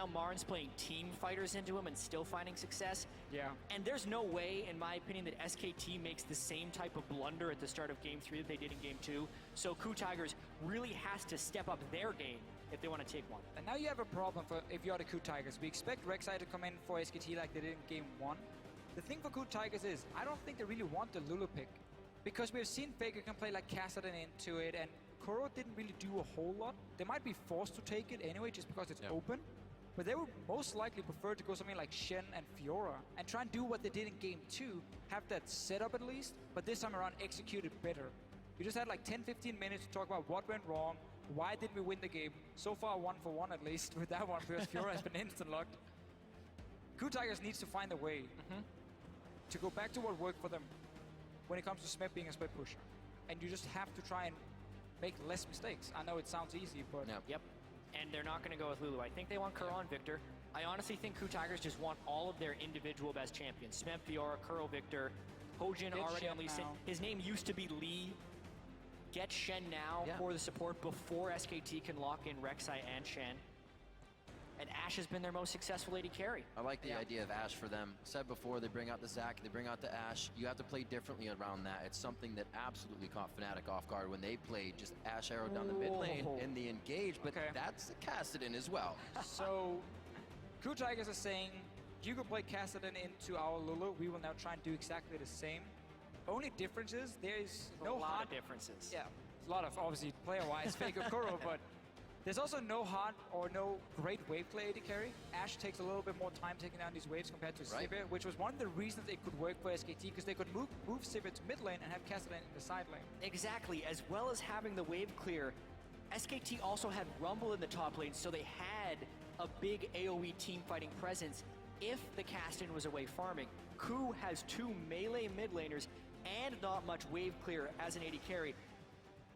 now Marn's playing team fighters into him and still finding success. Yeah. And there's no way, in my opinion, that SKT makes the same type of blunder at the start of Game 3 that they did in Game 2. So KOO Tigers really has to step up their game if they want to take one. And now you have a problem for if you're the KOO Tigers. We expect Rek'Sai to come in for SKT like they did in Game 1. The thing for KOO Tigers is, I don't think they really want the Lulu pick. Because we've seen Faker can play like Kassadin into it, and KOO didn't really do a whole lot. They might be forced to take it anyway, just because it's open. But they would most likely prefer to go something like Shen and Fiora, and try and do what they did in Game 2, have that setup at least, but this time around execute it better. You just had like 10-15 minutes to talk about what went wrong, why did we win the game. So far 1-for-1 at least with that one, because Fiora has been instant locked. KOO Tigers needs to find a way to go back to what worked for them when it comes to Smith being a split pusher. And you just have to try and make less mistakes. I know it sounds easy, but... Yep. And they're not going to go with Lulu. I think they want KOO and Victor. I honestly think KOO Tigers just want all of their individual best champions. Smith, Fiora, KOO, Victor, Hojin already on Lee Sin. His name used to be Lee. Get Shen now for the support before SKT can lock in Rek'Sai and Shen. And Ashe has been their most successful AD carry. I like the idea of Ashe for them. Said before, they bring out the Zac, they bring out the Ashe. You have to play differently around that. It's something that absolutely caught Fnatic off guard when they played just Ashe arrow down the mid lane in the engage, but that's Kassadin as well. So, KOO Tigers are saying, you could play Kassadin into our Lulu. We will now try and do exactly the same. Only difference is there is no hard... A lot of differences. Yeah, a lot of, obviously, player-wise, Faker KOO, but there's also no hard or no great wave play AD carry. Ashe takes a little bit more time taking down these waves compared to Sivir, which was one of the reasons it could work for SKT, because they could move Sivir to mid lane and have Kassadin in the side lane. Exactly, as well as having the wave clear. SKT also had Rumble in the top lane, so they had a big AoE team fighting presence if the Kassadin was away farming. KOO has 2 melee mid laners and not much wave clear as an AD carry.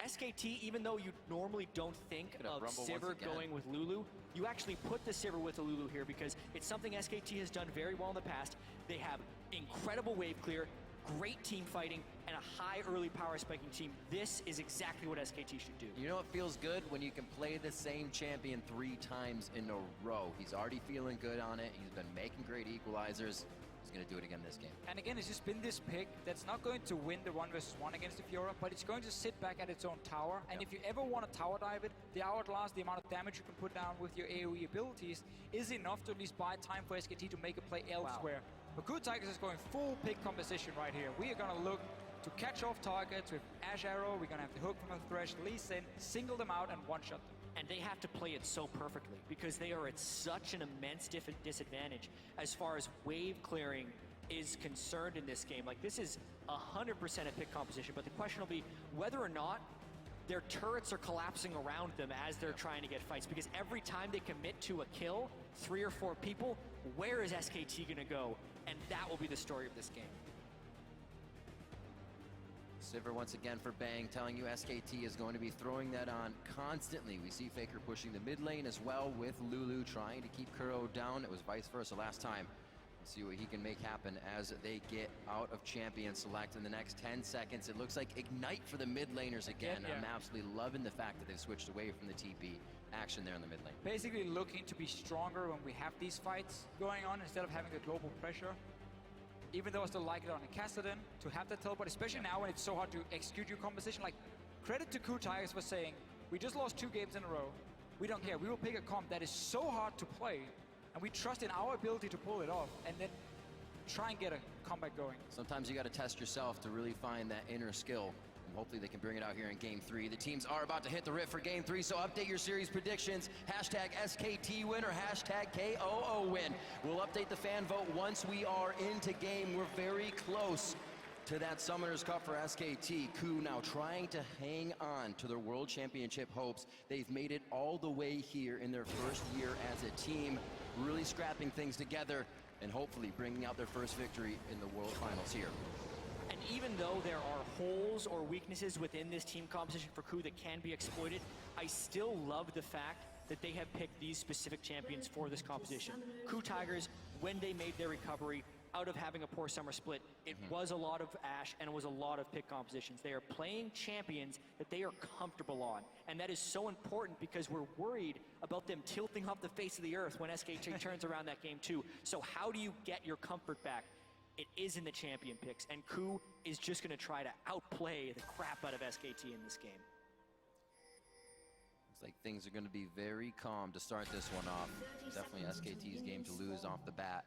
SKT, even though you normally don't think of Sivir going with Lulu, you actually put the Sivir with the Lulu here because it's something SKT has done very well in the past. They have incredible wave clear, great team fighting, and a high early power spiking team. This is exactly what SKT should do. You know what feels good? When you can play the same champion 3 times in a row. He's already feeling good on it. He's been making great equalizers. He's going to do it again this game. And again, it's just been this pick that's not going to win the 1v1 against the Fiora, but it's going to sit back at its own tower. And if you ever want to tower dive it, the hourglass, the amount of damage you can put down with your AoE abilities is enough to at least buy time for SKT to make a play elsewhere. But KOO Tigers is going full pick composition right here. We are going to look to catch off targets with Ashe Arrow. We're going to have the hook from the Thresh, Lee Sin, single them out and one-shot them. And they have to play it so perfectly because they are at such an immense disadvantage as far as wave clearing is concerned in this game. Like, this is 100% a pick composition, but the question will be whether or not their turrets are collapsing around them as they're trying to get fights, because every time they commit to a kill, 3 or 4 people, where is SKT going to go? And that will be the story of this game. Sivir once again for Bang, telling you SKT is going to be throwing that on constantly. We see Faker pushing the mid lane as well with Lulu trying to keep KOO down. It was vice versa last time. Let's see what he can make happen as they get out of champion select in the next 10 seconds. It looks like Ignite for the mid laners again. I'm absolutely loving the fact that they've switched away from the TP action there in the mid lane. Basically looking to be stronger when we have these fights going on instead of having the global pressure. Even though I still like it on a Kassadin to have that teleport, especially now when it's so hard to execute your composition. Like, credit to KOO Tigers for saying, we just lost 2 games in a row. We don't care. We will pick a comp that is so hard to play, and we trust in our ability to pull it off, and then try and get a comeback going. Sometimes you got to test yourself to really find that inner skill. And hopefully they can bring it out here in Game 3. The teams are about to hit the rift for Game 3, so update your series predictions. Hashtag SKT win or hashtag KOO win. We'll update the fan vote once we are into game. We're very close to that Summoners Cup for SKT. KOO now trying to hang on to their World Championship hopes. They've made it all the way here in their first year as a team, really scrapping things together and hopefully bringing out their first victory in the World Finals here. And even though there are holes or weaknesses within this team composition for KOO that can be exploited, I still love the fact that they have picked these specific champions for this composition. KOO Tigers, when they made their recovery out of having a poor summer split, it was a lot of Ashe and it was a lot of pick compositions. They are playing champions that they are comfortable on. And that is so important because we're worried about them tilting off the face of the earth when SKT turns around that game too. So how do you get your comfort back? It is in the champion picks, and KOO is just going to try to outplay the crap out of SKT in this game. Looks like things are going to be very calm to start this one off. Definitely SKT's game to lose off the bat.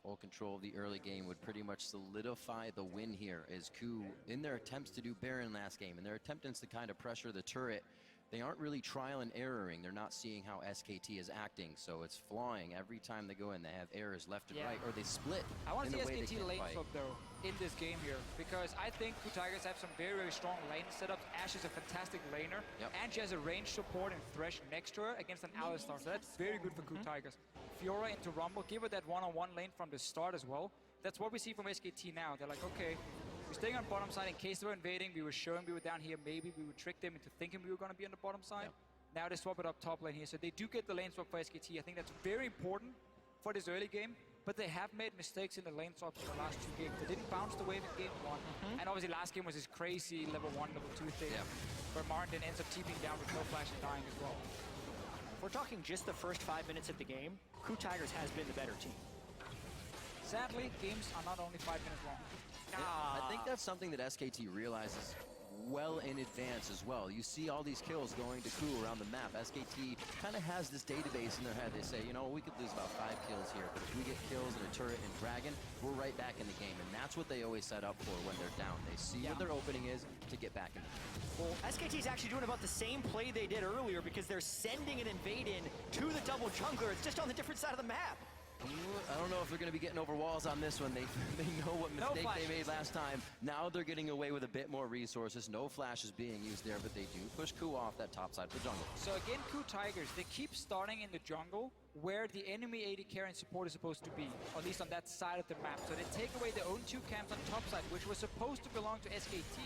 Full control of the early game would pretty much solidify the win here, as KOO, in their attempts to do Baron last game, and their attempts to kind of pressure the turret, they aren't really trial and erroring. They're not seeing how SKT is acting, so it's flying every time they go in. They have errors left and right, or they split. I want to see in the way they SKT can lane fight. swap though in this game here, because I think KOO Tigers have some very, very strong lane setups. Ashe is a fantastic laner, and she has a range support and Thresh next to her against an Alistar, so that's very good for KOO Tigers. Fiora into Rumble, give her that one-on-one lane from the start as well. That's what we see from SKT now. They're like, okay, we're staying on bottom side in case they were invading. We were showing we were down here. Maybe we would trick them into thinking we were going to be on the bottom side. Now they swap it up top lane here. So they do get the lane swap for SKT. I think that's very important for this early game. But they have made mistakes in the lane swaps in the last 2 games. They didn't bounce the wave in game 1. And obviously last game was this crazy level 1, level 2 thing. Where Martin ends up TPing down with no flash and dying as well. We're talking just the first 5 minutes of the game. KOO Tigers has been the better team. Sadly, games are not only 5 minutes long. I think that's something that SKT realizes well in advance as well. You see all these kills going to KOO around the map. SKT kind of has this database in their head. They say, you know, we could lose about 5 kills here, but if we get kills in a turret and dragon, we're right back in the game. And that's what they always set up for when they're down. They see what their opening is to get back in the game. Well, SKT is actually doing about the same play they did earlier, because they're sending an invade in to the double jungler. It's just on the different side of the map. I don't know if they're going to be getting over walls on this one. They know what mistake they made last time. Now they're getting away with a bit more resources. No flashes being used there, but they do push KOO off that top side of the jungle. So again, KOO Tigers, they keep starting in the jungle where the enemy AD carry and support is supposed to be, or at least on that side of the map. So they take away their own 2 camps on top side, which was supposed to belong to SKT,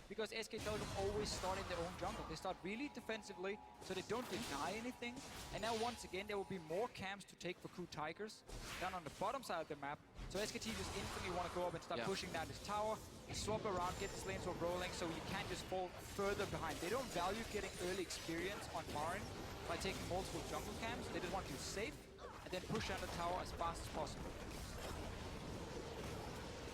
because SK Telecom always start in their own jungle. They start really defensively, so they don't deny anything. And now once again, there will be more camps to take for KOO Tigers down on the bottom side of the map. So SKT just instantly want to go up and start pushing down this tower, swap around, get this lane swap rolling, so you can't just fall further behind. They don't value getting early experience on Marin by taking multiple jungle camps. They just want you safe and then push down the tower as fast as possible.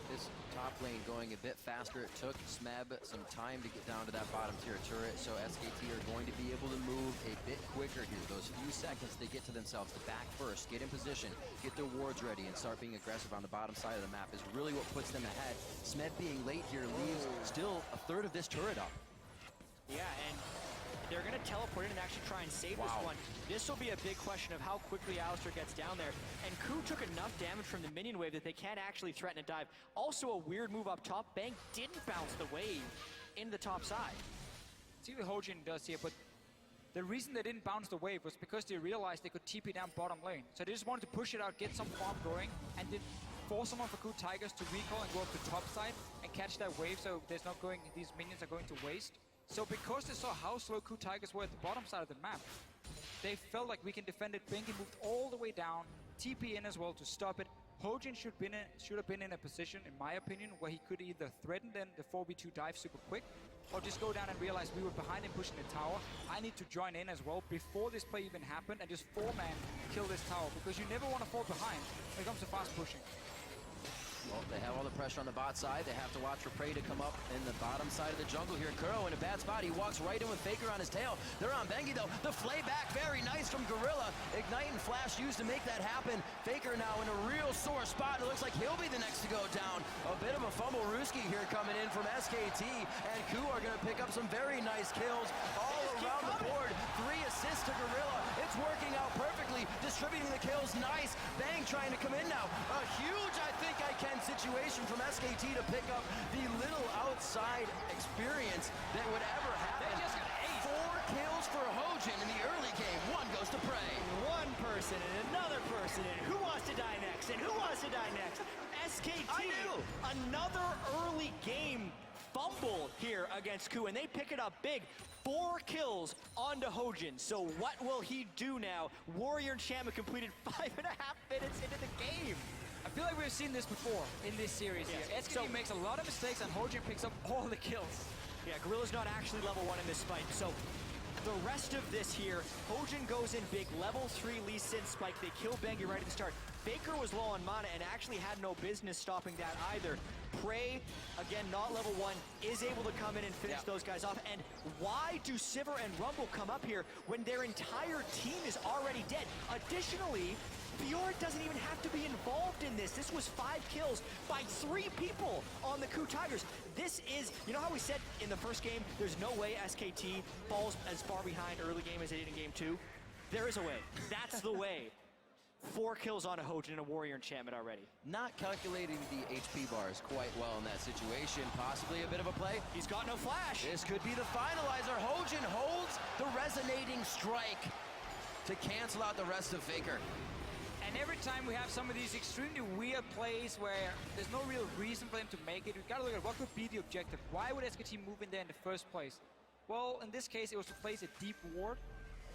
This top lane going a bit faster. It took Smeb some time to get down to that bottom tier turret, so SKT are going to be able to move a bit quicker here. Those few seconds they get to themselves to back first, get in position, get their wards ready, and start being aggressive on the bottom side of the map is really what puts them ahead. Smeb being late here leaves still a third of this turret up. Yeah, and they're going to teleport in and actually try and save this one. This will be a big question of how quickly Alistar gets down there. And KOO took enough damage from the minion wave that they can't actually threaten a dive. Also a weird move up top. Bang didn't bounce the wave in the top side. See what Hojin does here, but the reason they didn't bounce the wave was because they realized they could TP down bottom lane. So they just wanted to push it out, get some farm going, and then force someone for KOO Tigers to recall and go up the top side and catch that wave, so there's not going, these minions are going to waste. So because they saw how slow KOO Tigers were at the bottom side of the map, they felt like we can defend it. Bengi moved all the way down, TP in as well to stop it. Hojin should have been in a position, in my opinion, where he could either threaten then the 4v2 dive super quick, or just go down and realize we were behind him pushing the tower. I need to join in as well before this play even happened and just 4-man kill this tower, because you never want to fall behind when it comes to fast pushing. Well, they have all the pressure on the bot side. They have to watch for prey to come up in the bottom side of the jungle here. Kuro in a bad spot. He walks right in with Faker on his tail. They're on Bengi though. The flay back, very nice from Gorilla. Ignite and Flash used to make that happen. Faker now in a real sore spot. It looks like he'll be the next to go down. A bit of a fumble Ruski here coming in from SKT. And KOO are going to pick up some very nice kills all around the board. 3 assists to Gorilla. It's working out perfectly. Distributing the kills, nice. Bang trying to come in now. A huge, I think I can situation from SKT to pick up the little outside experience that would ever happen. They just got 4 kills for Hojin in the early game. 1 goes to prey. One person and another person, and who wants to die next? And who wants to die next? SKT, another early game fumble here against KOO, and they pick it up big. 4 kills onto Hojin. So what will he do now? Warrior Enchantment completed 5.5 minutes into the game. I feel like we've seen this before in this series here. SKT makes a lot of mistakes and Hojin picks up all the kills. Yeah, Gorilla's not actually level 1 in this fight, so the rest of this here, Hojin goes in big, level 3 Lee Sin spike. They kill Bengi right at the start. Faker was low on mana and actually had no business stopping that either. Prey, again, not level 1, is able to come in and finish those guys off. And why do Sivir and Rumble come up here when their entire team is already dead? Additionally, Fjord doesn't even have to be involved in this. This was 5 kills by 3 people on the KOO Tigers. This is, you know how we said in the first game, there's no way SKT falls as far behind early game as they did in game 2? There is a way. That's the way. 4 kills on a Hojin and a Warrior enchantment already. Not calculating the HP bars quite well in that situation. Possibly a bit of a play. He's got no flash. This could be the finalizer. Hojin holds the resonating strike to cancel out the rest of Faker. And every time we have some of these extremely weird plays where there's no real reason for them to make it, we've got to look at what could be the objective. Why would SKT move in there in the first place? Well, in this case, it was to place a deep ward.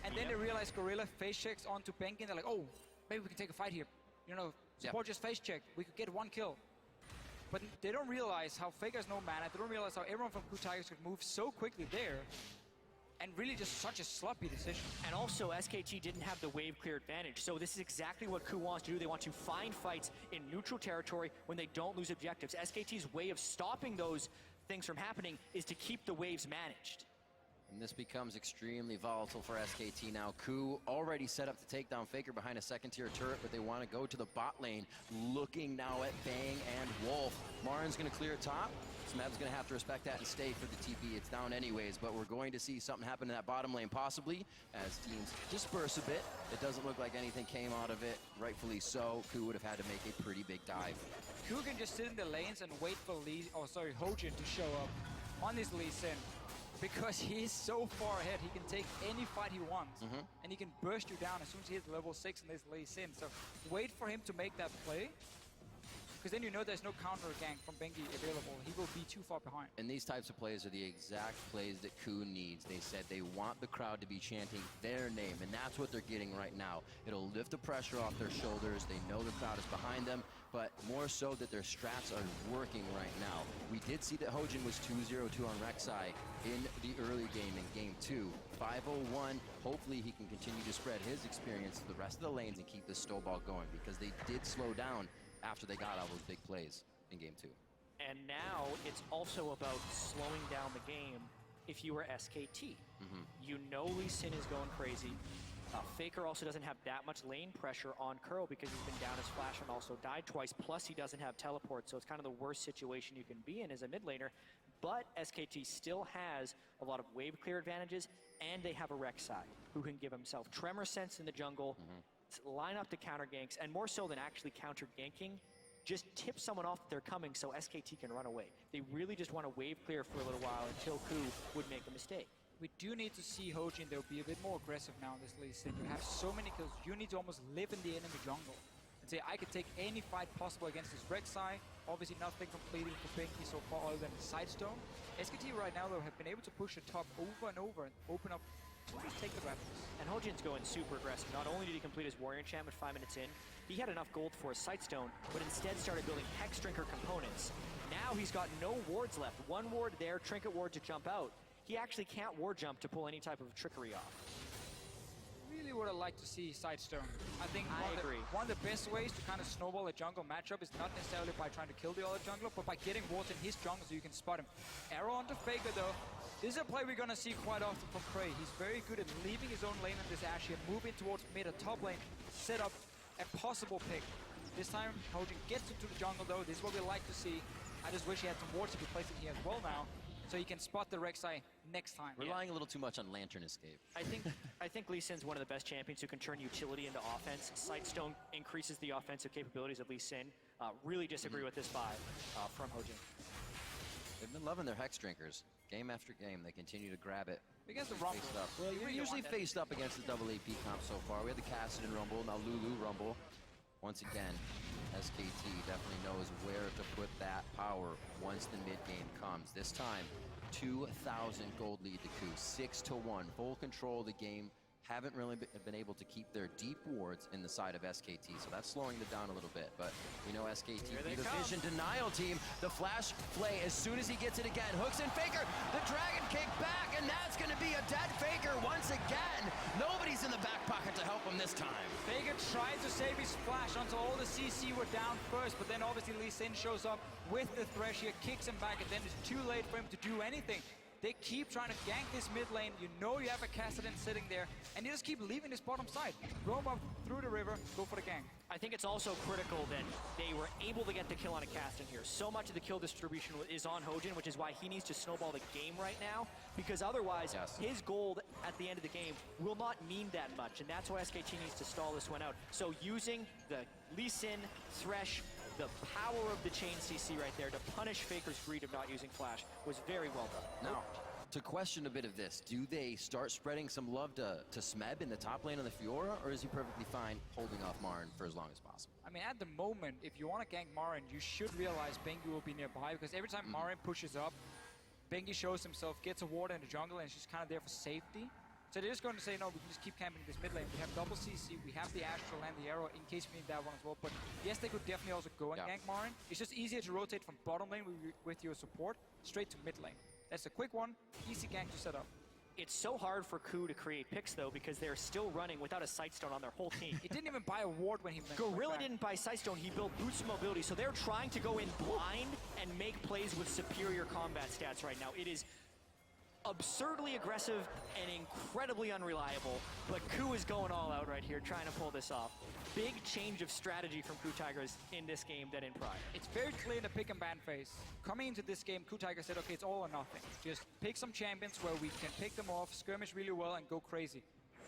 And then they realized Gorilla face checks onto Bengi, and they're like, oh, maybe we can take a fight here. You know, support just face check. We could get 1 kill. But they don't realize how Faker has no mana. They don't realize how everyone from KOO Tigers could move so quickly there. And really just such a sloppy decision. And also, SKT didn't have the wave clear advantage. So this is exactly what KOO wants to do. They want to find fights in neutral territory when they don't lose objectives. SKT's way of stopping those things from happening is to keep the waves managed. And this becomes extremely volatile for SKT now. KOO already set up to take down Faker behind a second-tier turret, but they want to go to the bot lane, looking now at Bang and Wolf. Marin's going to clear top. Smeb's going to have to respect that and stay for the TP. It's down anyways, but we're going to see something happen in that bottom lane, possibly, as teams disperse a bit. It doesn't look like anything came out of it, rightfully so. KOO would have had to make a pretty big dive. KOO can just sit in the lanes and wait for Hojin to show up on this Lee Sin. Because he's so far ahead, he can take any fight he wants. And he can burst you down as soon as he hits level 6 in this Lee Sin. So wait for him to make that play. Because then you know there's no counter gank from Bengi available. He will be too far behind. And these types of plays are the exact plays that KOO needs. They said they want the crowd to be chanting their name, and that's what they're getting right now. It'll lift the pressure off their shoulders. They know the crowd is behind them, but more so that their strats are working right now. We did see that Hojin was 2-0-2 on Rek'Sai in the early game in game 2. 501, hopefully he can continue to spread his experience to the rest of the lanes and keep this snowball going, because they did slow down after they got all those big plays in game 2. And now it's also about slowing down the game if you were SKT. You know Lee Sin is going crazy. Faker also doesn't have that much lane pressure on Curl because he's been down his flash and also died twice, plus he doesn't have teleport, so it's kind of the worst situation you can be in as a mid laner. But SKT still has a lot of wave clear advantages, and they have a Rek'Sai who can give himself Tremor Sense in the jungle, line up to counter ganks, and more so than actually counter ganking, just tip someone off that they're coming so SKT can run away. They really just want to wave clear for a little while until KOO would make a mistake. We do need to see Hojin, they'll be a bit more aggressive now in this Lee Sin. You have so many kills, you need to almost live in the enemy jungle and say, I can take any fight possible against this Rek'Sai. Obviously nothing completed for Bengi so far other than the Sidestone. SKT right now though have been able to push the top over and over and open up to just take the Raptors. And Hojin's going super aggressive. Not only did he complete his Warrior enchantment 5 minutes in, he had enough gold for a Sightstone, but instead started building Hex Drinker components. Now he's got no wards left. 1 ward there, Trinket ward to jump out. He actually can't ward jump to pull any type of trickery off. Really would have liked to see Sidestone. I think agree. One of the best ways to kind of snowball a jungle matchup is not necessarily by trying to kill the other jungler, but by getting wards in his jungle so you can spot him. Arrow onto Faker though. This is a play we're going to see quite often from Prey. He's very good at leaving his own lane in this Ashe here, moving towards mid or top lane, set up a possible pick. This time, Hojin gets into the jungle though. This is what we like to see. I just wish he had some wards to be placed in here as well now, so he can spot the Rek'Sai next time. Relying a little too much on Lantern Escape. I think Lee Sin's one of the best champions who can turn utility into offense. Sightstone increases the offensive capabilities of Lee Sin. Really disagree with this buy from Hojin. They've been loving their Hex Drinkers. Game after game, they continue to grab it. Against the Rumble. Faced up. Well, you're usually faced up against the double AP comp so far. We had the Kassadin Rumble, now Lulu Rumble. Once again, SKT definitely knows where to put that power once the mid game comes. This time, 2,000 gold lead to KOO, 6-1, full control of the game haven't really been able to keep their deep wards in the side of SKT, so that's slowing them down a little bit. But we know SKT be the vision denial team. The flash play as soon as he gets it again. Hooks in Faker, the dragon kick back, and that's going to be a dead Faker once again. Nobody's in the back pocket to help him this time. Faker tried to save his flash until all the CC were down first, but then obviously Lee Sin shows up with the Thresh here, kicks him back, and then it's too late for him to do anything. They keep trying to gank this mid lane. You know you have a Kassadin sitting there, and you just keep leaving this bottom side. Roam up through the river, go for the gank. I think it's also critical that they were able to get the kill on a Kassadin here. So much of the kill distribution is on Hojin, which is why he needs to snowball the game right now, because otherwise his gold at the end of the game will not mean that much, and that's why SKT needs to stall this one out. So using the Lee Sin, Thresh, the power of the chain CC right there to punish Faker's greed of not using flash was very well done. Now, to question a bit of this, do they start spreading some love to Smeb in the top lane of the Fiora, or is he perfectly fine holding off Marin for as long as possible? I mean, at the moment, if you want to gank Marin, you should realize Bengi will be nearby, because every time Marin pushes up, Bengi shows himself, gets a ward in the jungle, and she's kind of there for safety. So they're just going to say, no, we can just keep camping this mid lane. We have double CC, we have the Astral and the Arrow in case we need that one as well. But yes, they could definitely also go and gank Marin. It's just easier to rotate from bottom lane with your support straight to mid lane. That's a quick one, easy gank to set up. It's so hard for KOO to create picks, though, because they're still running without a Sightstone on their whole team. He didn't even buy a ward when he went Gorilla didn't buy Sightstone, he built Boost Mobility, so they're trying to go in blind and make plays with superior combat stats right now. It is absurdly aggressive and incredibly unreliable, but KOO is going all out right here, trying to pull this off. Big change of strategy from KOO Tigers in this game than in prior. It's very clear in the pick and ban phase. Coming into this game, KOO Tigers said, okay, it's all or nothing. Just pick some champions where we can pick them off, skirmish really well, and go crazy.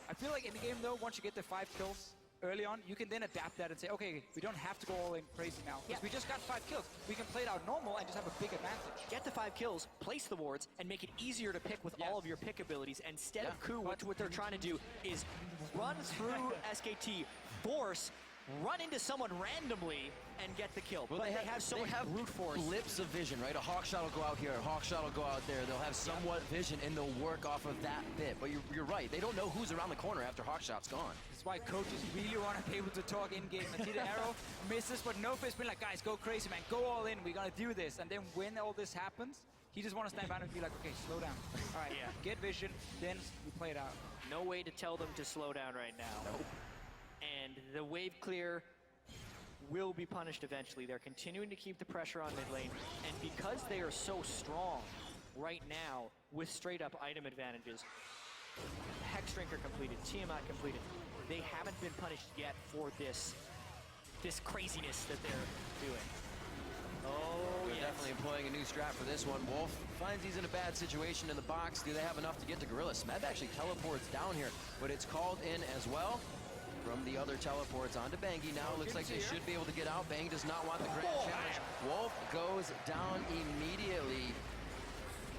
I feel like in the game, though, once you get the 5 kills early on, you can then adapt that and say, okay, we don't have to go all in crazy now. Because we just got 5 kills. We can play it out normal and just have a big advantage. Get the 5 kills, place the wards, and make it easier to pick with all of your pick abilities. Instead of KOO, what they're trying to do is run through SKT, force, run into someone randomly, and get the kill. Well, but they have so much brute force. Lips of vision, right? A Hawk Shot will go out here, a Hawk Shot will go out there. They'll have somewhat vision, and they'll work off of that bit. But you're right. They don't know who's around the corner after Hawk Shot's gone. That's why coaches really want to be able to talk in-game. And see the arrow misses, but Nofa's been like, guys, go crazy, man. Go all in. We're going to do this. And then when all this happens, he just wants to stand back and be like, okay, slow down. All right, get vision, then we play it out. No way to tell them to slow down right now. Nope. And the wave clear will be punished eventually. They're continuing to keep the pressure on mid lane, and because they are so strong right now with straight up item advantages, Hex Drinker completed, Tiamat completed, they haven't been punished yet for this craziness that they're doing. Oh, They're definitely employing a new strat for this one. Wolf finds he's in a bad situation in the box. Do they have enough to get to Gorilla? Smeb actually teleports down here, but it's called in as well. From the other teleports onto Bengi now. Looks like they should be able to get out. Bang does not want the grand challenge. Wolf goes down immediately.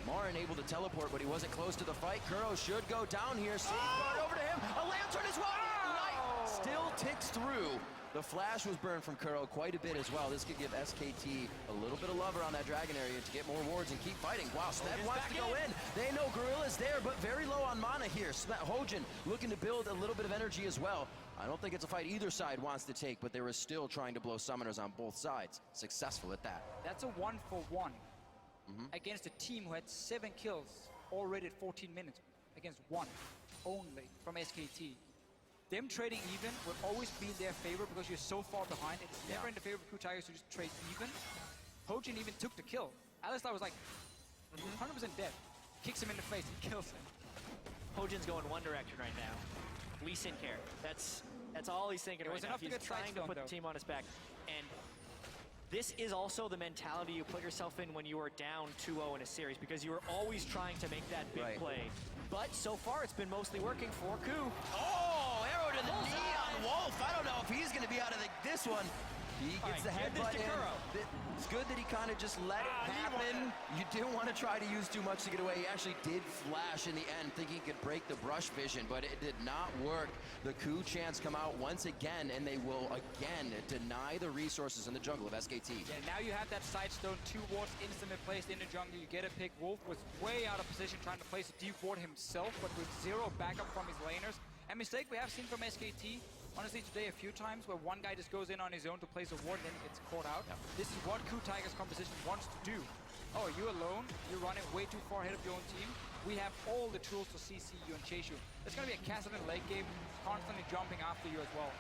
Marin able to teleport, but he wasn't close to the fight. Kuro should go down here. Safeguard over to him. A lantern as well. Light still ticks through. The flash was burned from Kuro quite a bit as well. This could give SKT a little bit of love around that dragon area to get more wards and keep fighting. Wow, Smeb wants to go in. They know Gorilla's there, but very low on mana here. Hojin looking to build a little bit of energy as well. I don't think it's a fight either side wants to take, but they were still trying to blow summoners on both sides. Successful at that. That's a 1-for-1 against a team who had 7 kills already at 14 minutes against 1 only from SKT. Them trading even will always be in their favor because you're so far behind. It's never in the favor of KOO Tigers to just trade even. Hojin even took the kill. Alistar was like 100% dead. Kicks him in the face and kills him. Hojin's going one direction right now. Lee Sin care. That's all he's thinking right now. He's trying to put the team on his back. And this is also the mentality you put yourself in when you are down 2-0 in a series, because you are always trying to make that big play. But so far, it's been mostly working for KOO. Oh, arrow to the knee on Wolf. I don't know if he's going to be out of this one. He gets the headbutt in. It's good that he kind of just let it happen. You didn't want to try to use too much to get away. He actually did flash in the end, thinking he could break the brush vision, but it did not work. The KOO chants come out once again, and they will again deny the resources in the jungle of SKT. Yeah, now you have that Sightstone, 2 wards instantly placed in the jungle. You get a pick. Wolf was way out of position trying to place a deep ward himself, but with 0 backup from his laners. A mistake we have seen from SKT, honestly, today a few times, where one guy just goes in on his own to place a ward and then gets caught out. Yep. This is what KOO Tigers composition wants to do. Oh, you're alone, you're running way too far ahead of your own team. We have all the tools to CC you and chase you. There's gonna be a Kassadin late game, constantly jumping after you as well.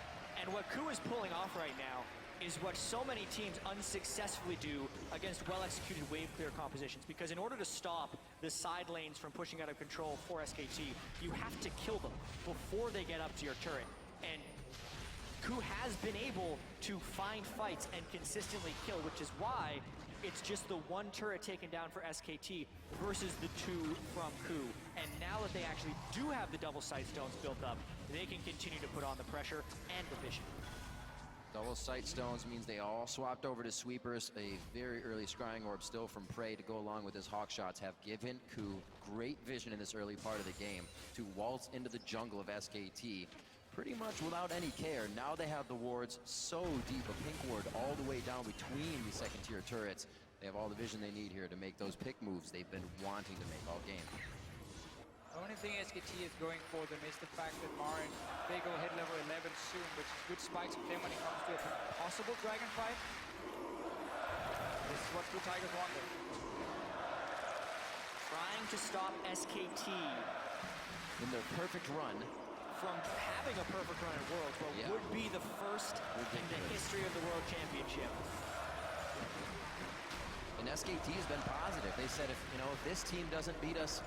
And what KOO is pulling off right now is what so many teams unsuccessfully do against well-executed wave clear compositions. Because in order to stop the side lanes from pushing out of control for SKT, you have to kill them before they get up to your turret. And KOO has been able to find fights and consistently kill, which is why it's just the one turret taken down for SKT versus the two from KOO. And now that they actually do have the double sight stones built up, they can continue to put on the pressure and the vision. Double sight stones means they all swapped over to sweepers. A very early scrying orb still from Prey to go along with his hawk shots have given KOO great vision in this early part of the game to waltz into the jungle of SKT pretty much without any care. Now they have the wards so deep, a pink ward all the way down between the second tier turrets. They have all the vision they need here to make those pick moves they've been wanting to make all game. The only thing SKT is going for them is the fact that Marin, they go hit level 11 soon, which is good spikes for them when it comes to a possible dragon fight. This is what KOO Tigers want them. Trying to stop SKT In their perfect run, from having a perfect run at Worlds, what Yeah. would be the first in the history of the World Championship. and SKT has been positive. They said if this team doesn't beat us,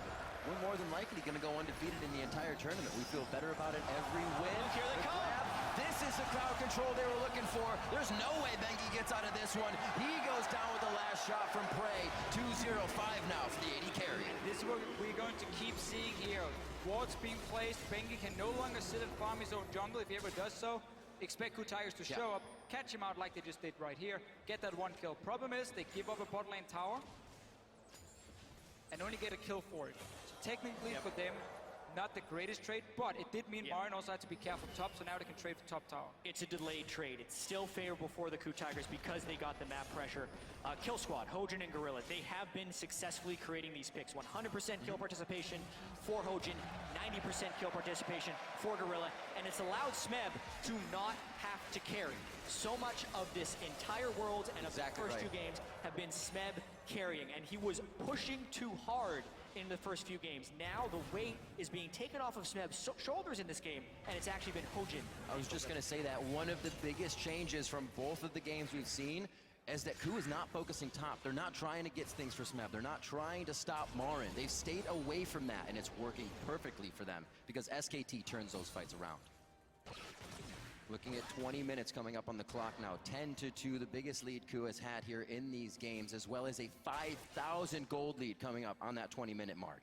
we're more than likely going to go undefeated in the entire tournament. We feel better about it every win. Look, here they The come. grab. This is the crowd control they were looking for. There's no way Bengi gets out of this one. He goes down with the last shot from Prey. 2-0-5 now for the AD carry. This is what we're going to keep seeing here. Wards being placed, Bengi can no longer sit and farm his own jungle. If he ever does so, expect KOO Tigers to show up, catch him out like they just did right here, get that one kill. Problem is, they give up a bot lane tower and only get a kill for it. So technically for them, not the greatest trade, but it did mean Marin also had to be careful top, so now they can trade for top tower. It's a delayed trade. It's still favorable for the KOO Tigers because they got the map pressure. Kill Squad, Hojin and Gorilla, they have been successfully creating these picks. 100% kill participation for Hojin, 90% kill participation for Gorilla, and it's allowed Smeb to not have to carry. So much of this entire world and of the first two games have been Smeb carrying, and he was pushing too hard in the first few games. Now the weight is being taken off of Smeb's shoulders in this game, and it's actually been Hojin. I was just going to say that one of the biggest changes from both of the games we've seen is that KOO is not focusing top. They're not trying to get things for Smeb. They're not trying to stop Marin. They've stayed away from that, and it's working perfectly for them because SKT turns those fights around. Looking at 20 minutes coming up on the clock now. 10-2, the biggest lead KOO has had here in these games, as well as a 5,000 gold lead coming up on that 20-minute mark.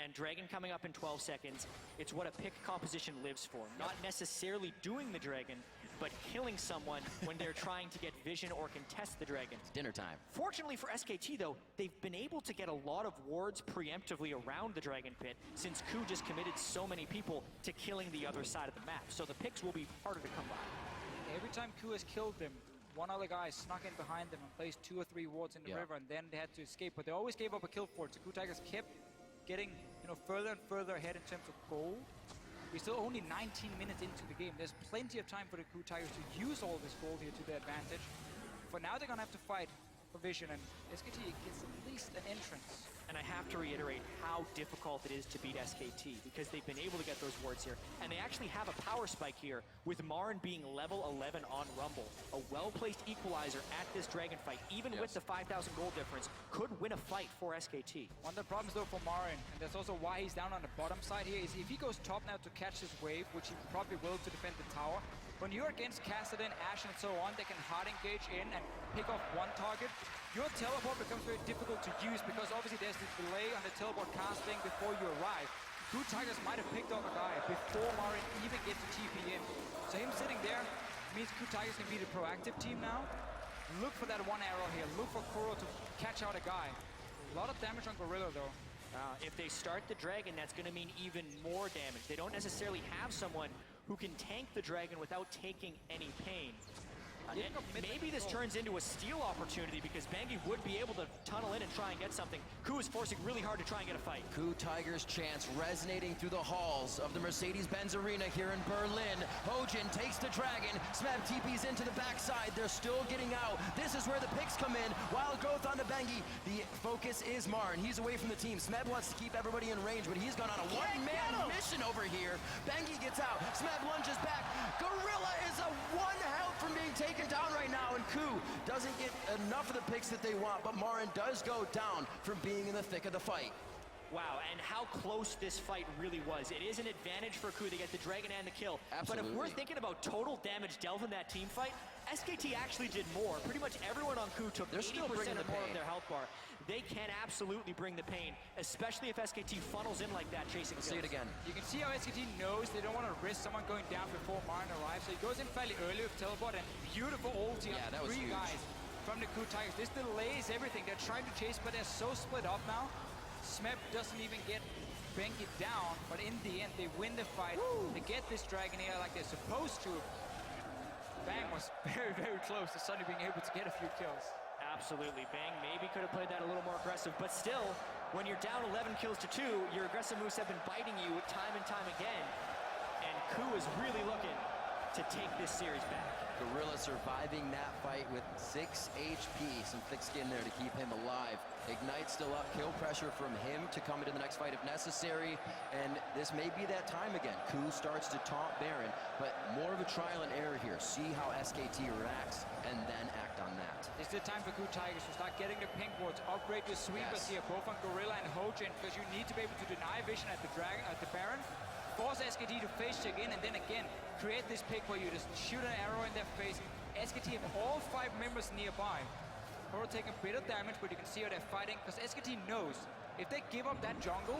And Dragon coming up in 12 seconds. It's what a pick composition lives for. Not necessarily doing the Dragon, but killing someone when they're trying to get vision or contest the Dragon. Dinner time. Fortunately for SKT though, they've been able to get a lot of wards preemptively around the Dragon Pit since KOO just committed so many people to killing the other side of the map. So the picks will be harder to come by. Every time KOO has killed them, one other guy snuck in behind them and placed 2 or 3 wards in the river, and then they had to escape. But they always gave up a kill for it. So KOO Tigers kept getting further and further ahead in terms of gold. We're still only 19 minutes into the game. There's plenty of time for the KOO Tigers to use all this gold here to their advantage. For now, they're gonna have to fight for vision, and SKT gets at least an entrance. And I have to reiterate how difficult it is to beat SKT because they've been able to get those wards here. And they actually have a power spike here with Marin being level 11 on Rumble. A well-placed equalizer at this Dragon fight, even with the 5,000 gold difference, could win a fight for SKT. One of the problems though for Marin, and that's also why he's down on the bottom side here, is if he goes top now to catch this wave, which he probably will to defend the tower, when you're against Kassadin, Ashe and so on, they can hard engage in and pick off one target. Your teleport becomes very difficult to use because obviously there's this delay on the teleport casting before you arrive. KOO Tigers might have picked off a guy before Marin even gets the TP in. So him sitting there means KOO Tigers can be the proactive team now. Look for that one arrow here. Look for Kuro to catch out a guy. A lot of damage on Gorilla though. If they start the Dragon, that's going to mean even more damage. They don't necessarily have someone who can tank the Dragon without taking any pain. Giving up mid Maybe this control. turns into a steal opportunity because Bengi would be able to tunnel in and try and get something. KOO is forcing really hard to try and get a fight. KOO Tigers chants resonating through the halls of the Mercedes-Benz Arena here in Berlin. Hojin takes the dragon. Smeb TP's into the backside. They're still getting out. This is where the picks come in. Wild growth on the Bengi. The focus is Marn. He's away from the team. Smeb wants to keep everybody in range, but he's gone on a one-man mission over here. Bengi gets out. Smeb lunges back. Gorilla is a one health from being taken down right now, and KOO doesn't get enough of the picks that they want, but Marin does go down from being in the thick of the fight. Wow, and how close this fight really was. It is an advantage for KOO. They get the dragon and the kill. Absolutely. But if we're thinking about total damage dealt in that team fight, SKT actually did more. Pretty much everyone on KOO took 80% or more of their health bar. They can absolutely bring the pain, especially if SKT funnels in like that, chasing kills. See it again. You can see how SKT knows they don't want to risk someone going down before Marin arrives, so he goes in fairly early with teleport and beautiful ulti on that was three huge. guys from the KOO Tigers. This delays everything. They're trying to chase, but they're so split up now. Smeb doesn't even get Bengi down, but in the end, they win the fight. They get this dragon here like they're supposed to. Bang was very, very close to suddenly being able to get a few kills. Absolutely. Bang maybe could have played that a little more aggressive, but still, when you're down 11 kills to 2, your aggressive moves have been biting you time and time again, and KOO is really looking to take this series back. Gorilla surviving that fight with 6 HP, some thick skin there to keep him alive. Ignite still up, kill pressure from him to come into the next fight if necessary, and this may be that time again. KOO starts to taunt Baron, but more of a trial and error here. See how SKT reacts and then act on that. It's the time for KOO Tigers to start getting the pink wards, upgrade your sweepers here, both on Gorilla and Hojin, because you need to be able to deny vision at the Baron, force SKT to face check in, and then again, create this pick where you just shoot an arrow in their face. SKT have all 5 members nearby. Koro taking a bit of damage, but you can see how they're fighting, because SKT knows if they give up that jungle,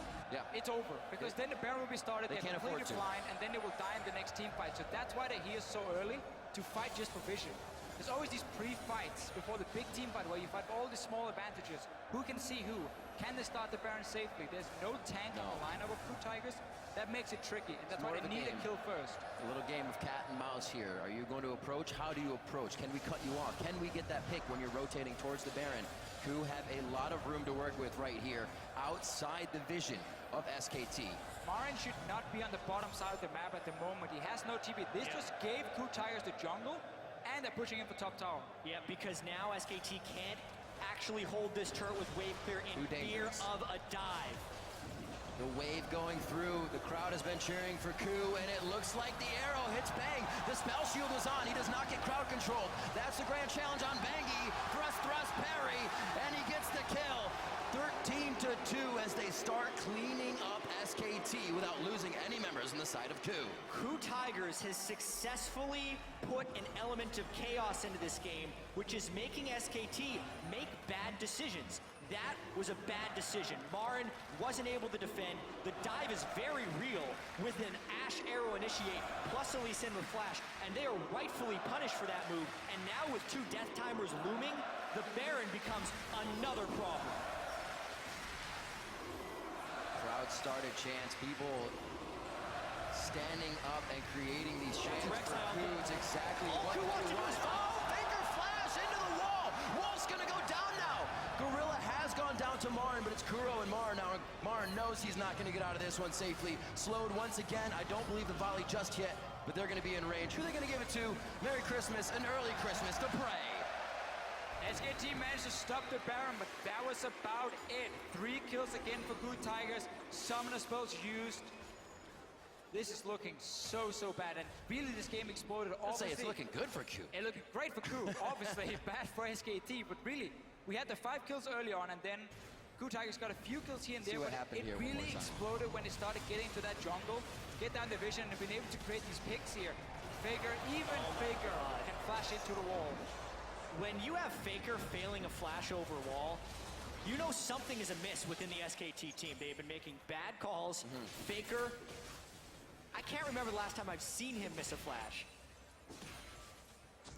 it's over. Because then the Baron will be started, they're completely blind, and then they will die in the next team fight. So that's why they're here so early, to fight just for vision. There's always these pre-fights before the big team fight where you fight all the small advantages. Who can see who? Can they start the Baron safely? There's no tank on the lineup of KOO Tigers. That makes it tricky, and that's why they need a kill first. A little game of cat and mouse here. Are you going to approach? How do you approach? Can we cut you off? Can we get that pick when you're rotating towards the Baron? KOO have a lot of room to work with right here, outside the vision of SKT. Marin should not be on the bottom side of the map at the moment. He has no TP. This just gave KOO Tigers the jungle, and they're pushing him for top tower. Yeah, because now SKT can't actually hold this turret with wave clear in fear of a dive. The wave going through, the crowd has been cheering for KOO, and it looks like the arrow hits Bang. The spell shield was on, he does not get crowd controlled. That's the grand challenge on Bengi. Thrust, parry, and he gets the kill. 13-2 as they start cleaning up SKT without losing any members on the side of KOO. KOO Tigers has successfully put an element of chaos into this game, which is making SKT make bad decisions. That was a bad decision. Marin wasn't able to defend. The dive is very real with an Ashe arrow initiate plus a Lee Sin with flash, and they are rightfully punished for that move. And now with 2 death timers looming, the Baron becomes another problem. Crowd started chants, people standing up and creating these chants for KOO. It's exactly what they want. Oh, finger flash into the wall. Wolf's gonna go down now. Gorilla has gone down to Marin, but it's Kuro and Marin now. Marin knows he's not gonna get out of this one safely. Slowed once again. I don't believe the volley just yet, but they're gonna be in range. Who are they gonna give it to? Merry Christmas, an early Christmas to Prey. SKT managed to stop the Baron, but that was about it. 3 kills again for KOO Tigers. Summoner spells used. This is looking so bad, and really this game exploded. I'll say it's looking good for KOO. It looked great for KOO, obviously bad for SKT, but really, we had the 5 kills early on, and then KOO Tigers got a few kills here and there, but it really exploded when they started getting to that jungle, get down the vision, and been able to create these picks here. Faker, even Faker, can flash into the wall. When you have Faker failing a flash over wall, you know something is amiss within the SKT team. They've been making bad calls. Faker, I can't remember the last time I've seen him miss a flash.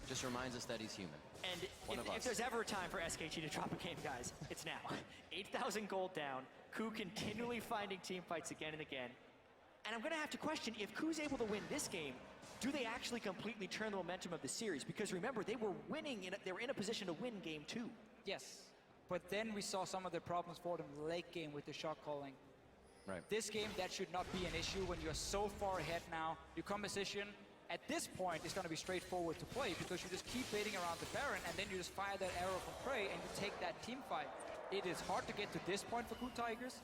Just reminds us that he's human. And if there's ever a time for SKT to drop a game, guys, it's now. 8,000 gold down. KOO continually finding team fights again and again. And I'm going to have to question, if KOO's able to win this game, do they actually completely turn the momentum of the series? Because remember, they were winning, they were in a position to win game 2. Yes, but then we saw some of the problems for them late game with the shot calling. Right. This game, that should not be an issue when you're so far ahead now. Your composition, at this point, is going to be straightforward to play because you just keep baiting around the Baron and then you just fire that arrow from Prey and you take that team fight. It is hard to get to this point for KOO Tigers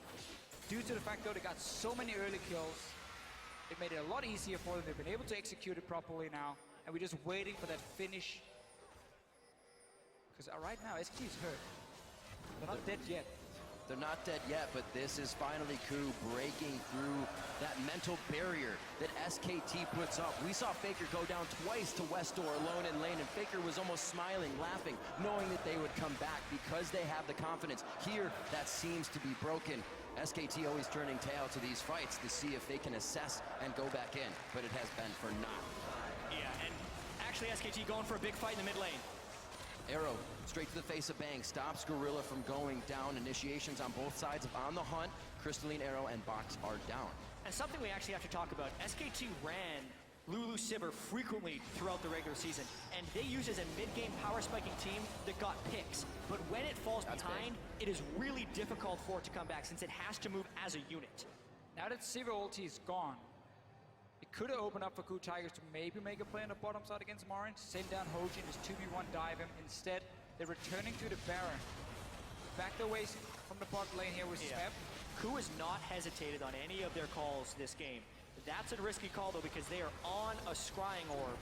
due to the fact that they got so many early kills. It made it a lot easier for them. They've been able to execute it properly now, and we're just waiting for that finish. Because right now, SKT is hurt. They're not dead yet. They're not dead yet, but this is finally KOO breaking through that mental barrier that SKT puts up. We saw Faker go down twice to West Door alone in lane, and Faker was almost smiling, laughing, knowing that they would come back because they have the confidence. Here, that seems to be broken. SKT always turning tail to these fights to see if they can assess and go back in, but it has been for naught. Yeah, and actually SKT going for a big fight in the mid lane. Arrow straight to the face of Bang, stops Gorilla from going down. Initiations on both sides of On the Hunt. Crystalline Arrow and Box are down. And something we actually have to talk about, SKT ran Lulu Sivir frequently throughout the regular season, and they use as a mid-game power spiking team that got picks. But when it falls behind, it is really difficult for it to come back since it has to move as a unit. Now that Sivir ulti is gone, it could have opened up for KOO Tigers to maybe make a play on the bottom side against Marin, send down Hojin, just 2v1 dive him. Instead, they're returning to the Baron. Backed away from the bot lane here with Smeb. KOO has not hesitated on any of their calls this game. That's a risky call though because they are on a scrying orb.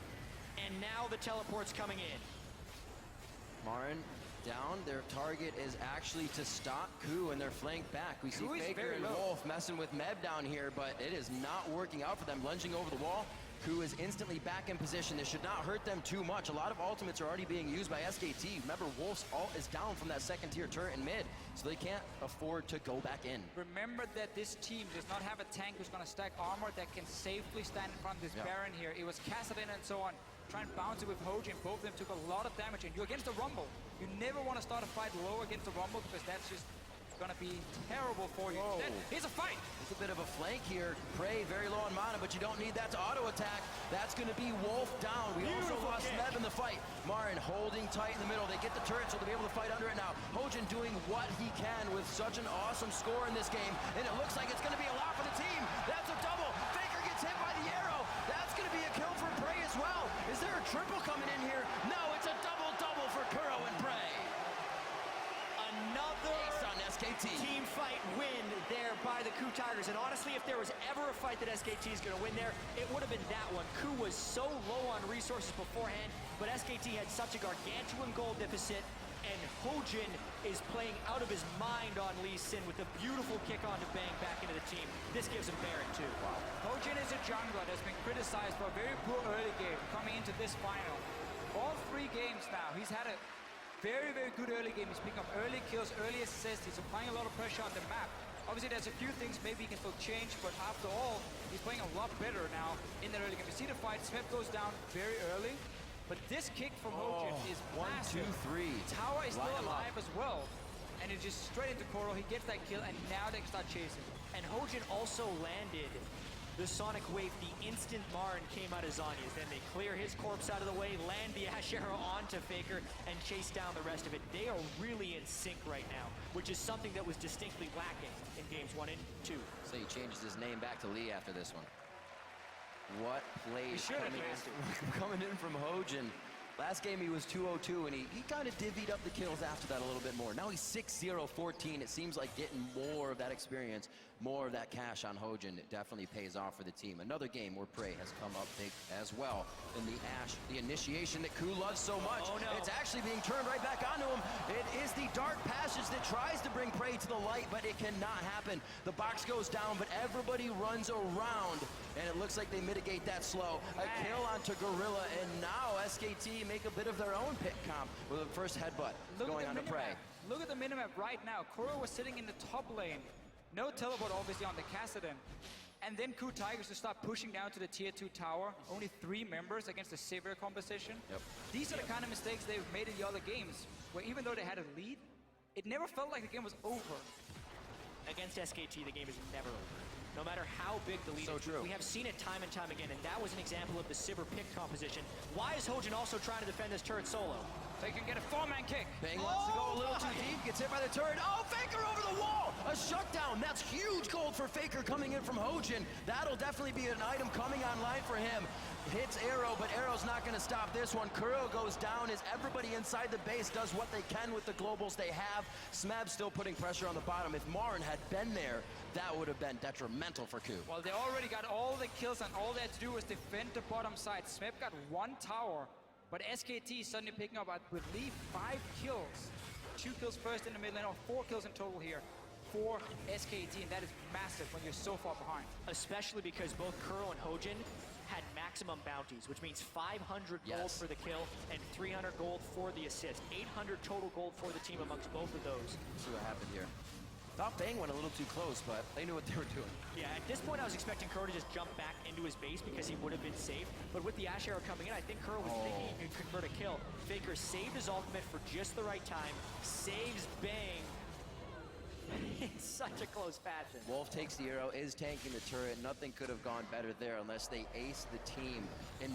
And now the teleport's coming in. Marin down. Their target is actually to stop KOO and their flank back. We see Faker and Wolf messing with Meb down here, but it is not working out for them. Lunging over the wall. KOO is instantly back in position. This should not hurt them too much. A lot of ultimates are already being used by SKT. Remember, Wolf's ult is down from that second tier turret in mid, so they can't afford to go back in. Remember that this team does not have a tank who's going to stack armor that can safely stand in front of this Baron here. It was Kassadin and so on. Try and bounce it with Hojin. Both of them took a lot of damage, and you're against the Rumble. You never want to start a fight low against the Rumble because that's just going to be terrible for you. Here's a fight. It's a bit of a flank here. Prey very low on mana, but you don't need that to auto attack. That's going to be Wolf down. We also lost Meb in the fight. Marin holding tight in the middle. They get the turret, so they'll be able to fight under it now. Hojin doing what he can with such an awesome score in this game, and it looks like it's going to be a lot for the team. That's a double. Faker gets hit by the arrow. That's going to be a kill for Prey as well. Is there a triple coming in here? No, it's a double-double for KOO and Prey. Another SKT team fight win there by the KOO Tigers. And honestly, if there was ever a fight that SKT is going to win there, it would have been that one. KOO was so low on resources beforehand, but SKT had such a gargantuan goal deficit, and Hojin is playing out of his mind on Lee Sin with a beautiful kick on to Bang back into the team. This gives him Baron too. Wow. Hojin is a jungler that's been criticized for a very poor early game coming into this final. All 3 games now, he's had a very, very good early game. He's picking up early kills, early assists. He's applying a lot of pressure on the map. Obviously, there's a few things maybe he can still change, but after all, he's playing a lot better now in the early game. You see the fight, Smeb goes down very early, but this kick from Hojin is massive. 1, 2, 3. Tower is still alive as well, and it's just straight into Koro. He gets that kill, and now they can start chasing. And Hojin also landed the Sonic Wave the instant Marin came out of Zhonya's. Then they clear his corpse out of the way, land the Ash Arrow onto Faker, and chase down the rest of it. They are really in sync right now, which is something that was distinctly lacking in games 1 and 2. So he changes his name back to Lee after this one. What plays coming in from Hojin. Last game he was 2-0-2, and he kind of divvied up the kills after that a little bit more. Now he's 6-0-14. It seems like getting more of that experience, more of that cash on Hojin. It definitely pays off for the team. Another game where Prey has come up big as well in the Ashe, the initiation that KOO loves so much. Oh, no. It's actually being turned right back onto him. It is the Dark Passage that tries to bring Prey to the light, but it cannot happen. The box goes down, but everybody runs around, and it looks like they mitigate that slow. A kill onto Gorilla, and now SKT make a bit of their own pick comp with a first headbutt going on to Prey. Look at the minimap right now. Koro was sitting in the top lane. No teleport obviously on the Kassadin. And then KOO Tigers to start pushing down to the tier 2 tower. Only 3 members against a Sivir composition. These are the kind of mistakes they've made in the other games, where even though they had a lead, it never felt like the game was over. Against SKT, the game is never over. no matter how big the lead So is. true. We have seen it time and time again, and that was an example of the Sivir pick composition. Why is Hojin also trying to defend this turret solo? So you can get a 4-man kick. Bang wants to go a little too deep, gets hit by the turret. Oh, Faker over the wall! A shutdown! That's huge gold for Faker coming in from Hojin. That'll definitely be an item coming online for him. Hits Arrow, but Arrow's not going to stop this one. KOO goes down as everybody inside the base does what they can with the globals they have. Smeb still putting pressure on the bottom. If Marin had been there, that would have been detrimental for KOO. Well, they already got all the kills, and all they had to do was defend the bottom side. Smeb got 1 tower, but SKT is suddenly picking up, I believe, 5 kills. 2 kills first in the mid lane, or 4 kills in total here for SKT, and that is massive when you're so far behind. Especially because both KOO and Hojin had maximum bounties, which means 500 gold for the kill and 300 gold for the assist. 800 total gold for the team amongst both of those. Let's see what happened here. Thought Bang went a little too close, but they knew what they were doing. Yeah, at this point I was expecting KOO to just jump back into his base because he would have been safe. But with the Ash Arrow coming in, I think KOO was thinking he could convert a kill. Faker saved his ultimate for just the right time, saves Bang in such a close fashion. Wolf takes the arrow, is tanking the turret. Nothing could have gone better there unless they ace the team. And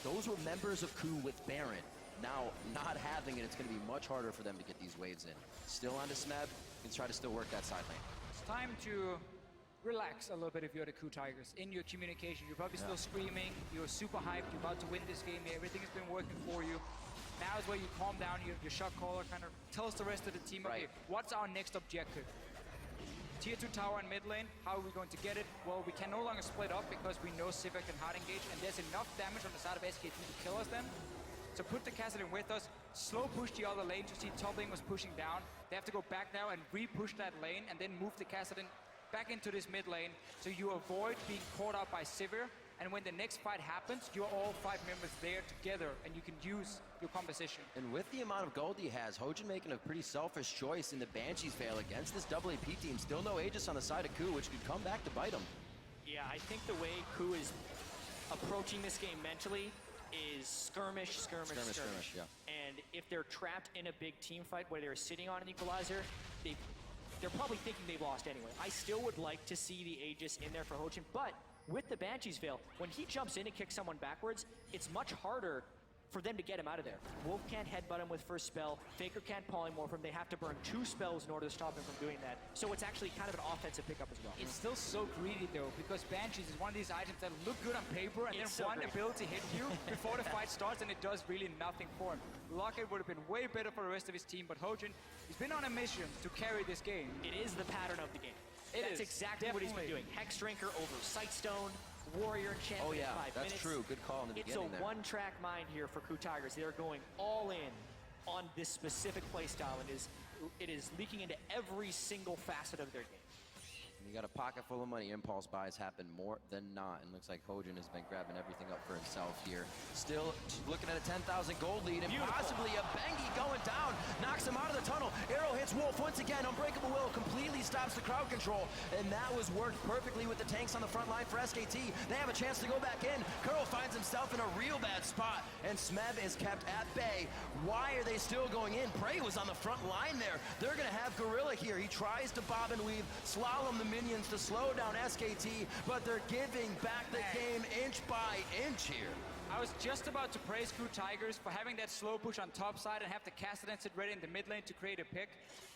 those were members of KOO with Baron. Now, not having it, it's going to be much harder for them to get these waves in. Still onto Smeb, and try to still work that side lane. It's time to relax a little bit if you're the KOO Tigers. In your communication, you're probably still screaming, you're super hyped, you're about to win this game, everything has been working for you. Now is where you calm down, your shot caller kind of tells the rest of the team, okay, what's our next objective? Tier 2 tower in mid lane, how are we going to get it? Well, we can no longer split up because we know Sivir can hard engage, and there's enough damage on the side of SKT to kill us then. So put the Kassadin with us, slow push the other lane. You see top lane was pushing down. They have to go back now and re-push that lane and then move the Kassadin back into this mid lane so you avoid being caught out by Sivir. And when the next fight happens, you're all 5 members there together and you can use your composition. And with the amount of gold he has, Hojin making a pretty selfish choice in the Banshees veil against this double AP team. Still no Aegis on the side of KOO, which could come back to bite him. Yeah, I think the way KOO is approaching this game mentally is skirmish. Yeah. And if they're trapped in a big team fight where they're sitting on an equalizer, they're probably thinking they've lost anyway. I still would like to see the Aegis in there for Hojin, but with the Banshee's Veil, when he jumps in and kicks someone backwards, it's much harder for them to get him out of there. Wolf can't headbutt him with first spell. Faker can't polymorph him. They have to burn 2 spells in order to stop him from doing that. So it's actually kind of an offensive pickup as well. It's still so greedy though, because Banshees is one of these items that look good on paper, and then one ability hit you before the fight starts, and it does really nothing for him. Lockett would have been way better for the rest of his team, but Hojin, he's been on a mission to carry this game. It is the pattern of the game. That's exactly what he's been doing. Hex Drinker over Sightstone, Warrior Enchantment in 5 minutes. That's true. Good call in the beginning there. It's a one-track mind here for KOO Tigers. They're going all in on this specific playstyle, and it is leaking into every single facet of their game. You got a pocket full of money. Impulse buys happen more than not, and looks like Hojin has been grabbing everything up for himself here. Still looking at a 10,000 gold lead, and possibly a Bengi going down. Knocks him out of the tunnel. Arrow hits Wolf once again. Unbreakable Will completely stops the crowd control, and that was worked perfectly with the tanks on the front line for SKT. They have a chance to go back in. KOO finds himself in a real bad spot, and Smeb is kept at bay. Why are they still going in? Prey was on the front line there. They're going to have Gorilla here. He tries to bob and weave, slalom the minions to slow down SKT, but they're giving back the game inch by inch here. I was just about to praise KOO Tigers for having that slow push on top side and have the Kassadin sit ready in the mid lane to create a pick,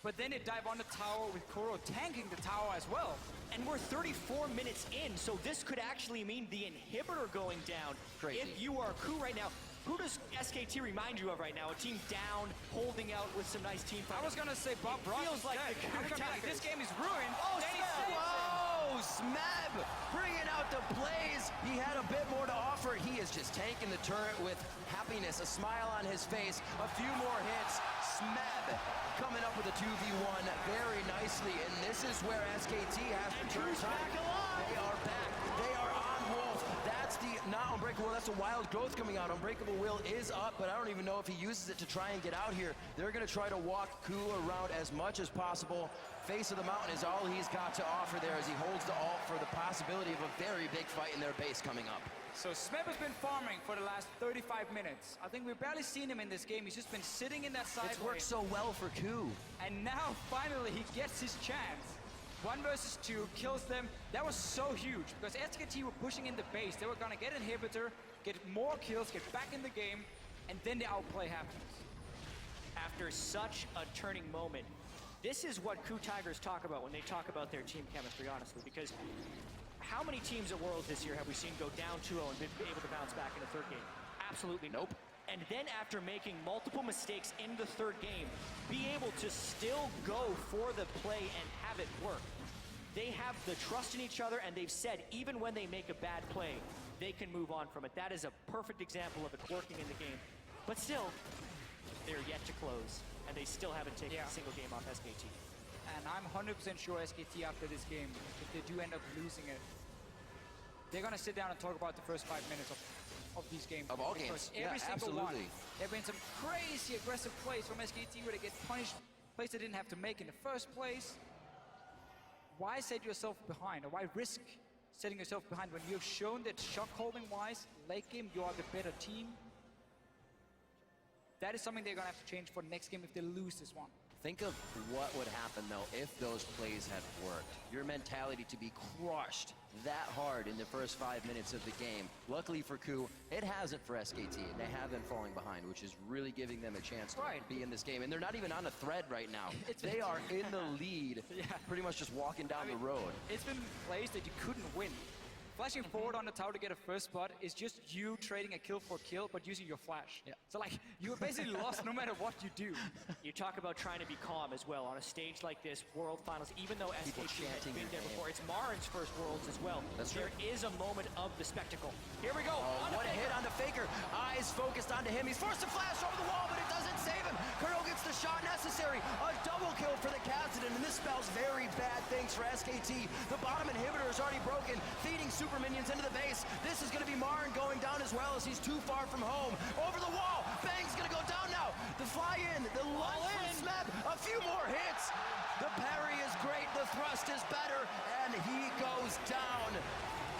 but then they dive on the tower with KOO tanking the tower as well. And we're 34 minutes in, so this could actually mean the inhibitor going down. Crazy. If you are KOO right now, who does SKT remind you of right now? A team down, holding out with some nice team fighting. I was gonna say Bob Ross. Feels like the KOO Tigers. This game is ruined. Smeb bringing out the plays. He had a bit more to offer. He is just tanking the turret with happiness, a smile on his face. A few more hits. Smeb coming up with a 2v1 very nicely, and this is where SKT has to turn back alive. They are back. They are on Wolf. That's the not Unbreakable. That's a wild growth coming out. Unbreakable Will is up, but I don't even know if he uses it to try and get out here. They're going to try to walk KOO around as much as possible. Face of the mountain is all he's got to offer there as he holds the ult for the possibility of a very big fight in their base coming up. So Smeb has been farming for the last 35 minutes. I think we've barely seen him in this game. He's just been sitting in that side It's worked so well for KOO. And now finally he gets his chance. 1 versus 2, kills them. That was so huge because SKT were pushing in the base. They were gonna get inhibitor, get more kills, get back in the game, and then the outplay happens. After such a turning moment, this is what KOO Tigers talk about when they talk about their team chemistry, honestly, because how many teams at Worlds this year have we seen go down 2-0 and been able to bounce back in the third game? Absolutely Nope. And then after making multiple mistakes in the third game, be able to still go for the play and have it work. They have the trust in each other, and they've said even when they make a bad play, they can move on from it. That is a perfect example of it working in the game. But still, they're yet to close, and they still haven't taken a single game off SKT. And I'm 100% sure SKT after this game, if they do end up losing it, they're gonna sit down and talk about the first 5 minutes of these games. Of all because games. every Yeah, single one. absolutely. There have been some crazy aggressive plays from SKT where they get punished, plays they didn't have to make in the first place. Why set yourself behind, or why risk setting yourself behind when you've shown that shot holding wise, late game, you are the better team? That is something they're gonna have to change for next game if they lose this one. Think of what would happen, though, if those plays had worked. Your mentality to be crushed that hard in the first 5 minutes of the game. Luckily for KOO, it hasn't for SKT, and they have been falling behind, which is really giving them a chance to be in this game. And they're not even on a thread right now. They are in the lead, pretty much just walking down the road. It's been plays that you couldn't win. Flashing forward on the tower to get a first spot is just you trading a kill for kill, but using your flash. So like, you're basically lost no matter what you do. You talk about trying to be calm as well on a stage like this, World Finals, even though SKT has been there before. It's Marin's first Worlds as well. That's true. There is a moment of the spectacle. Here we go. What a hit on the Faker. Eyes focused onto him. He's forced to flash over the wall, but it doesn't save him. KOO gets the shot necessary. A double kill for the Kassadin, and this spells very bad things for SKT. The bottom inhibitor is already broken, feeding super minions into the base. This is going to be Marin going down as well as he's too far from home. Over the wall. Bang's going to go down now. The fly in. The lunge from Smeb. A few more hits. The parry is great. The thrust is better. And he goes down.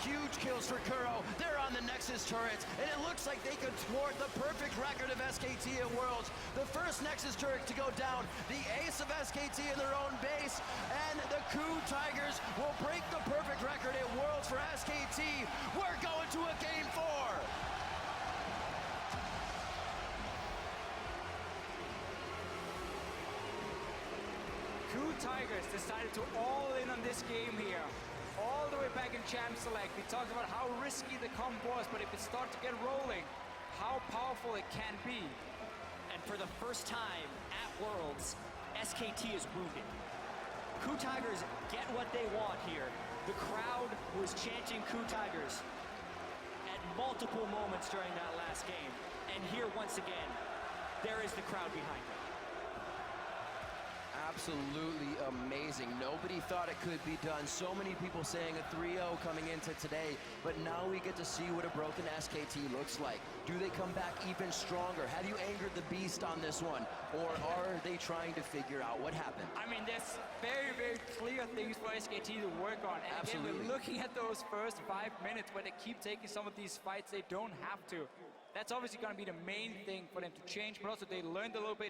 Huge kills for KOO. They're on the Nexus turret, and it looks like they could thwart the perfect record of SKT at Worlds. The first Nexus turret to go down, the ace of SKT in their own base, and the KOO Tigers will break the perfect record at Worlds for SKT. We're going to a Game 4. KOO Tigers decided to all in on this game here. All the way back in Champ Select, we talked about how risky the comp was, but if it starts to get rolling, how powerful it can be. And for the first time at Worlds, SKT is wounded. KOO Tigers get what they want here. The crowd was chanting KOO Tigers at multiple moments during that last game. And here, once again, there is the crowd behind them. Absolutely amazing. Nobody thought it could be done. So many people saying a 3-0 coming into today, but now we get to see what a broken SKT looks like. Do they come back even stronger? Have you angered the beast on this one? Or are they trying to figure out what happened? I mean, there's very, very clear things for SKT to work on. And again, we're looking at those first 5 minutes where they keep taking some of these fights they don't have to. That's obviously going to be the main thing for them to change, but also they learned a little bit